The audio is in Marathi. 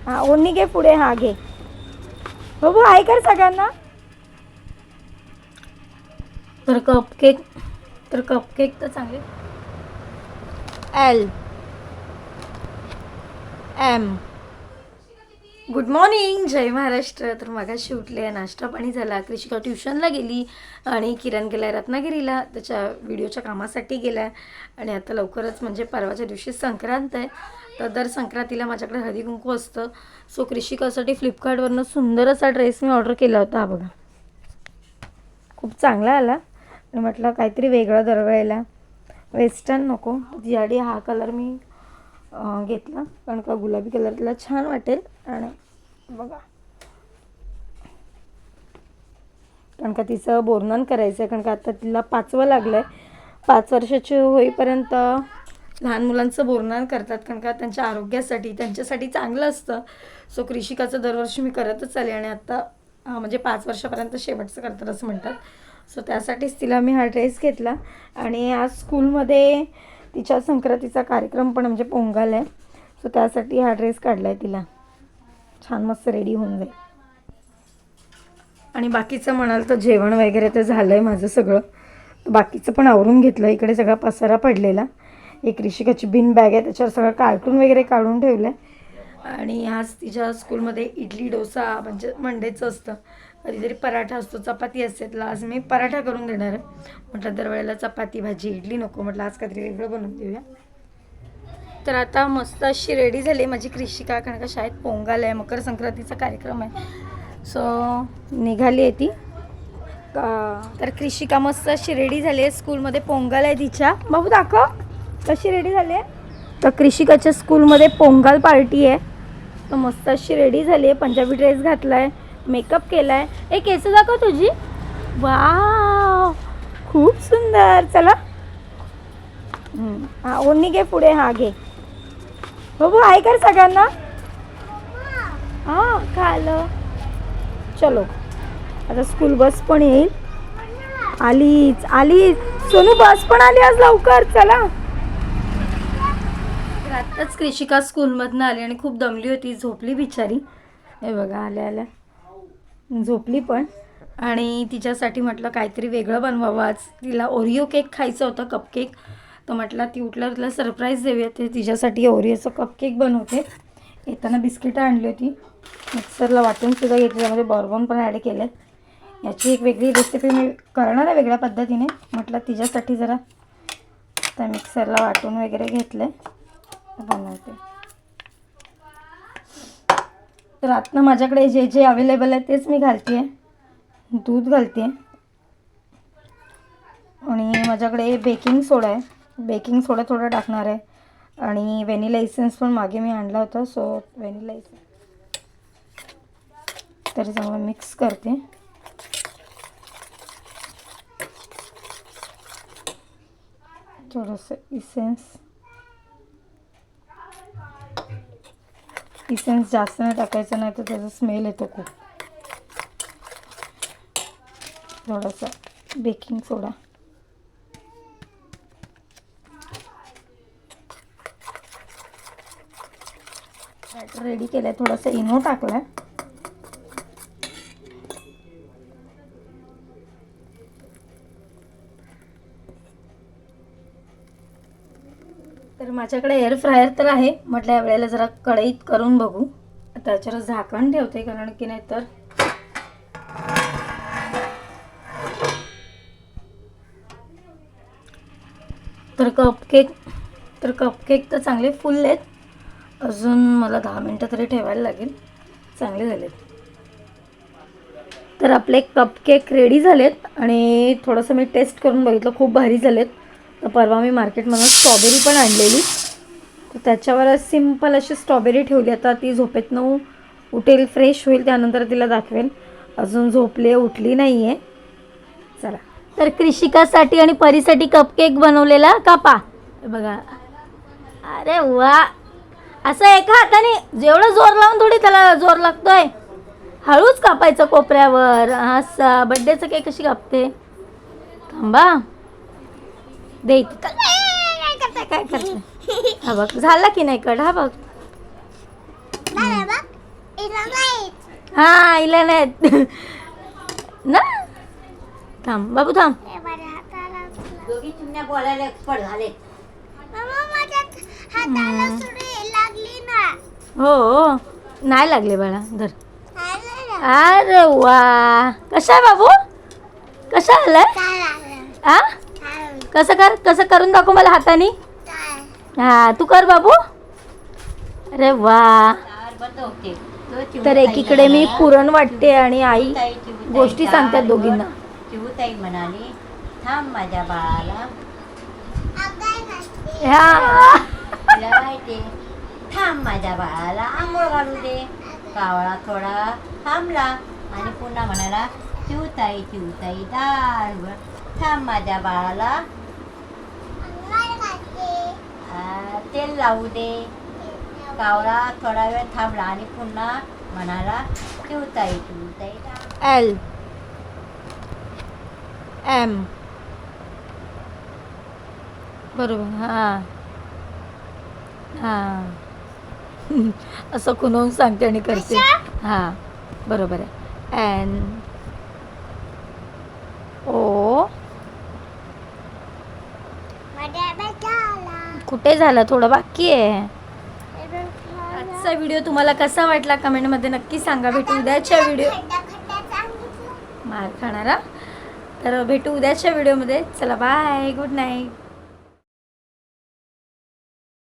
हा ओढणी घे पुढे. हा घे बघू आहे कर सगळ्यांना. तर कपकेक तर चांगले. L M. गुड मॉर्निंग, जय महाराष्ट्र. तर मगाशी उठले, नाश्ता पाणी झाला, कृषिका ट्युशनला गेली आणि किरण गेला रत्नागिरीला त्याच्या व्हिडिओच्या कामासाठी गेला. आणि आता लवकरच म्हणजे परवाच्या दिवशी संक्रांत आहे, तर दर संक्रांतीला माझ्याकडे हळदी कुंकू असतं. सो कृषिकासाठी फ्लिपकार्टवरनं सुंदर असा ड्रेस मी ऑर्डर केला होता. हा बघा, खूप चांगला आला आणि म्हटलं काहीतरी वेगळं दरवेळेला, वेस्टर्न नको. यासाठी हा कलर मी घेतला, कारण का गुलाबी कलर तिला छान वाटेल. आणि बघा, कारण का तिचं बोरनन करायचं आहे, कारण का आता तिला 5वं लागलं आहे. 5 वर्षाची होईपर्यंत लहान मुलांचं बोरनन करतात, कारण का त्यांच्या आरोग्यासाठी, त्यांच्यासाठी चांगलं असतं. सो कृषिकाचं दरवर्षी मी करतच आले आणि आत्ता म्हणजे 5 वर्षापर्यंत शेवटचं करतात असं म्हणतात. सो त्यासाठीच तिला मी हा ड्रेस घेतला. आणि आज स्कूलमध्ये तिच्या संक्रांतीचा कार्यक्रम पण म्हणजे पोंगल आहे, सो त्यासाठी हा ड्रेस काढला आहे तिला. छान मस्त रेडी होऊन जाईल. आणि बाकीचं म्हणाल तर जेवण वगैरे तर झालं आहे माझं सगळं. बाकीचं पण आवरून घेतलं. इकडे सगळा पसारा पडलेला. एक ऋषिकाची बिन बॅग आहे, त्याच्यावर सगळं कार्टून वगैरे काढून ठेवलं आहे. आणि आज तिच्या स्कूलमध्ये इडली डोसा म्हणजे मंडेचं असतं, कधीतरी पराठा असतो, चपाती असते. तर आज मी पराठा करून देणार आहे. म्हटलं दरवेळेला चपाती भाजी इडली नको, म्हटलं आज काहीतरी वेगळं बनवून देऊया. तर आता मस्त अशी रेडी झाली माझी कृषिका, कारण का शाळेत पोंगल आहे, मकर संक्रांतीचा कार्यक्रम आहे. सो निघाली आहे ती. तर कृषिका मस्त अशी रेडी झाली आहे. स्कूलमध्ये पोंगल आहे तिच्या. बाबू दाखव कशी रेडी झाली आहे. तर कृषिकाच्या स्कूलमध्ये पोंगल पार्टी आहे, तर मस्त अशी रेडी झाली आहे. पंजाबी ड्रेस घातला आहे, मेकअप केला आहे. केस दाखव तुझी. वाव, खूप सुंदर. चला हा ओढणी घे पुढे. हा घे बघू आहे कर सगळ्यांना. हां खालं. चलो आता स्कूल बस पण येईल. आलीच सोनू, बस पण आली आज लवकर. चला. आत्ताच कृषिका स्कूलमधनं आली आणि खूप दमली होती, झोपली बिचारी. हे बघा आल्या झोपली पण. आणि तिच्यासाठी म्हटलं काहीतरी वेगळं बनवावं. आज तिला ओरिओ केक खायचा होता, कपकेक. तर म्हटलं ती उठल्यावर तिला सरप्राईज देऊया, ते तिच्यासाठी ओरिओचं कपकेक बनवते. येताना बिस्किटं आणली होती, मिक्सरला वाटून सुद्धा घेतली, त्यामध्ये बॉर्बन पण ॲड केले. याची एक वेगळी रेसिपी मी करणार आहे वेगळ्या पद्धतीने. म्हटलं तिच्यासाठी जरा त्या मिक्सरला वाटून वगैरे घेतले, बनवते. तर आत्ता माझ्याकडे जे जे अवेलेबल आहे तेच मी घालते आहे. दूध घालते आणि माझ्याकडे बेकिंग सोडा आहे, बेकिंग सोडा थोडा टाकणार आहे. आणि व्हॅनिला इसेन्स पण मागे मी आणला होता, सो व्हॅनिला इसेन्स तरी चांगलं मिक्स करते. थोडंसं इसेन्स जास्त नाही टाकायचं, नाही तर त्याचा स्मेल येतो खूप. थोडासा बेकिंग सोडा. बॅटर रेडी केलं आहे. थोडासा इनो टाकला आहे. तर माझ्याकडे एअर फ्रायर तर आहे, म्हटलं या वेळेला जरा कढईत करून बघू. त्याच्यावर झाकण ठेवते, कारण की नाही तर कपकेक तर चांगले फुलले आहेत. अजून मला 10 मिनटं तरी ठेवायला लागेल. चांगले झालेत. तर आपले कपकेक रेडी झालेत आणि थोडंसं मी टेस्ट करून बघितलं, खूप भारी झालेत. तर परवा मी मार्केटमधून स्ट्रॉबेरी पण आणलेली, तर त्याच्यावर सिंपल अशी स्ट्रॉबेरी ठेवली. आता ती झोपेतनं उठेल, फ्रेश होईल, त्यानंतर तिला दाखवेल. अजून झोपले, उठली नाही आहे. चला. तर कृषिकासाठी आणि परीसाठी कपकेक बनवलेला कापा. बघा, अरे वा. असं एका हाताने जेवढं जोर लावून थोडी त्याला जोर लागतोय, हळूच कापायचं कोपऱ्यावर. असं बड्डेचं केक कशी कापते. थांबा दे. काय करते. हा बघ झाला की नाही कट. हा बघ हा हिला नाहीत ना. थांब बाबू थांब. दोघी चिमण्या बोलायला एक्सपर्ट झाले. हो नाही लागले बाळा धर. अरे वा कशा आहे बाबू कशा आलाय आ कसं करून दाखव मला हाताने. हा तू कर बाबू. अरे वा. बंद होते. तर एकीकडे मी पुरण वाटते आणि आई गोष्टी सांगतात दोघींना. चिवताई म्हणाली थांब माझ्या बाळाला. ह्या तिला माहिती थांब माझ्या बाळाला आंघोळ घालू दे. कावळा थोडा थांबला आणि पुन्हा म्हणाला चिवताई दार थांब माझ्या बाळाला तेल लावू दे. कावळा थोडा वेळ थांबला आणि पुन्हा म्हणाला चिवताई एल एम बरोबर हां हां असं खुनवून सांगते आणि करते. हां बरोबर आहे. एन ओ कुठे झालं थोडं बाकी आहे. आजचा व्हिडिओ तुम्हाला कसा वाटला कमेंटमध्ये नक्की सांगा. भेटू उद्याच्या व्हिडिओ मार खाणारा. तर भेटू उद्याच्या व्हिडिओमध्ये. चला बाय गुड नाईट.